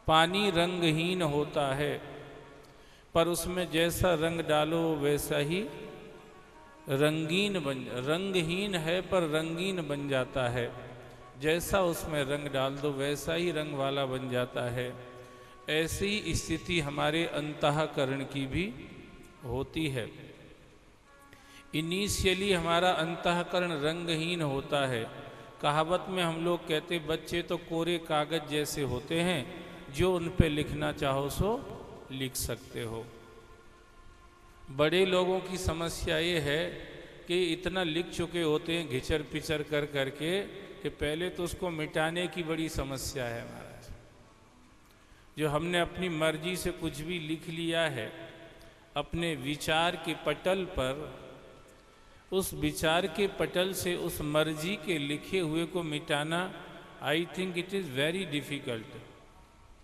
पानी रंगहीन होता है, पर उसमें जैसा रंग डालो वैसा ही रंगहीन है पर रंगीन बन जाता है। जैसा उसमें रंग डाल दो वैसा ही रंग वाला बन जाता है। ऐसी स्थिति हमारे अंतःकरण की भी होती है। इनिशियली हमारा अंतःकरण रंगहीन होता है। कहावत में हम लोग कहते बच्चे तो कोरे कागज जैसे होते हैं, जो उन पे लिखना चाहो सो लिख सकते हो। बड़े लोगों की समस्या ये है कि इतना लिख चुके होते हैं घिचर पिचर कर करके कि पहले तो उसको मिटाने की बड़ी समस्या है महाराज। जो हमने अपनी मर्जी से कुछ भी लिख लिया है अपने विचार के पटल पर, उस विचार के पटल से उस मर्जी के लिखे हुए को मिटाना, I think it is very difficult.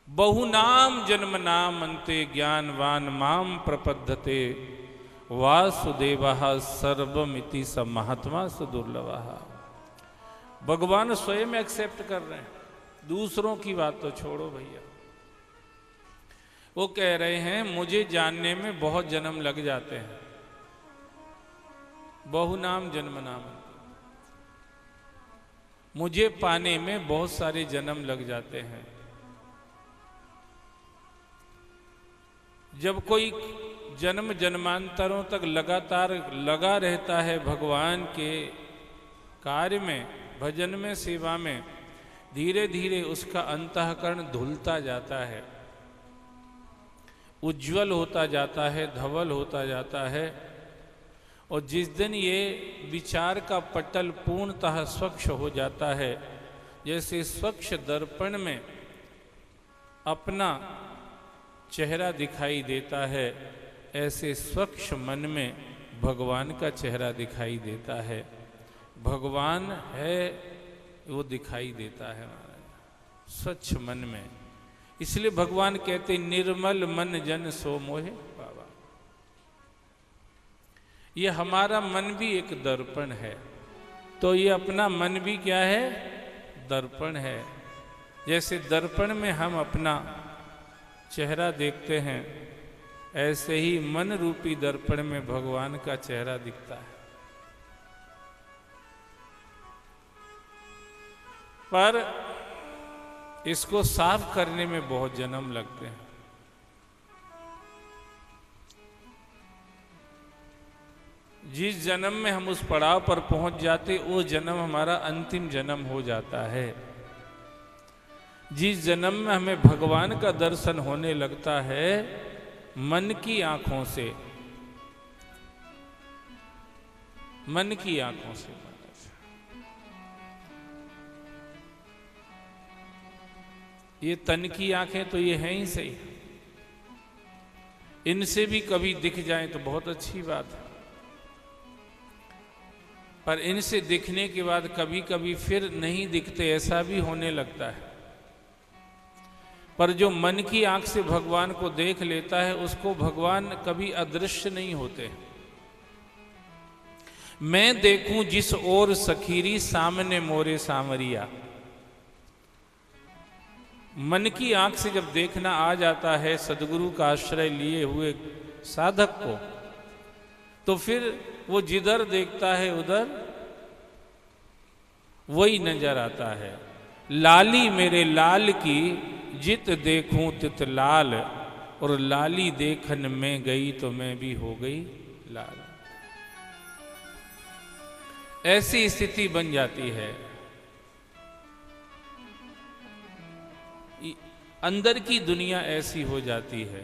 बहुनाम जन्म नाम अंते ज्ञानवान माम प्रपद्धते वासुदेवः सर्वमिति स महात्मा सुदुर्लभः। भगवान स्वयं एक्सेप्ट कर रहे हैं, दूसरों की बात तो छोड़ो भैया। वो कह रहे हैं मुझे जानने में बहुत जन्म लग जाते हैं। बहुनाम जन्म नाम, मुझे पाने में बहुत सारे जन्म लग जाते हैं। जब कोई जन्म जन्मांतरों तक लगातार लगा रहता है भगवान के कार्य में, भजन में, सेवा में, धीरे धीरे उसका अंतःकरण धुलता जाता है, उज्जवल होता जाता है, धवल होता जाता है। और जिस दिन ये विचार का पटल पूर्णतः स्वच्छ हो जाता है, जैसे स्वच्छ दर्पण में अपना चेहरा दिखाई देता है, ऐसे स्वच्छ मन में भगवान का चेहरा दिखाई देता है। भगवान है वो दिखाई देता है स्वच्छ मन में। इसलिए भगवान कहते निर्मल मन जन सो मोहे बाबा। ये हमारा मन भी एक दर्पण है, तो ये अपना मन भी क्या है? दर्पण है। जैसे दर्पण में हम अपना चेहरा देखते हैं, ऐसे ही मन रूपी दर्पण में भगवान का चेहरा दिखता है। पर इसको साफ करने में बहुत जन्म लगते हैं। जिस जन्म में हम उस पड़ाव पर पहुंच जाते, वो जन्म हमारा अंतिम जन्म हो जाता है। जिस जन्म में हमें भगवान का दर्शन होने लगता है मन की आंखों से, मन की आंखों से। ये तन की आंखें तो ये हैं ही सही, इनसे भी कभी दिख जाए तो बहुत अच्छी बात है। पर इनसे दिखने के बाद कभी कभी फिर नहीं दिखते, ऐसा भी होने लगता है। पर जो मन की आंख से भगवान को देख लेता है, उसको भगवान कभी अदृश्य नहीं होते। मैं देखूं जिस ओर सखीरी सामने मोरे सामरिया। मन की आंख से जब देखना आ जाता है सदगुरु का आश्रय लिए हुए साधक को, तो फिर वो जिधर देखता है उधर वही नजर आता है। लाली मेरे लाल की जित देखूं तित लाल, और लाली देखन में गई तो मैं भी हो गई लाल। ऐसी स्थिति बन जाती है। अंदर की दुनिया ऐसी हो जाती है।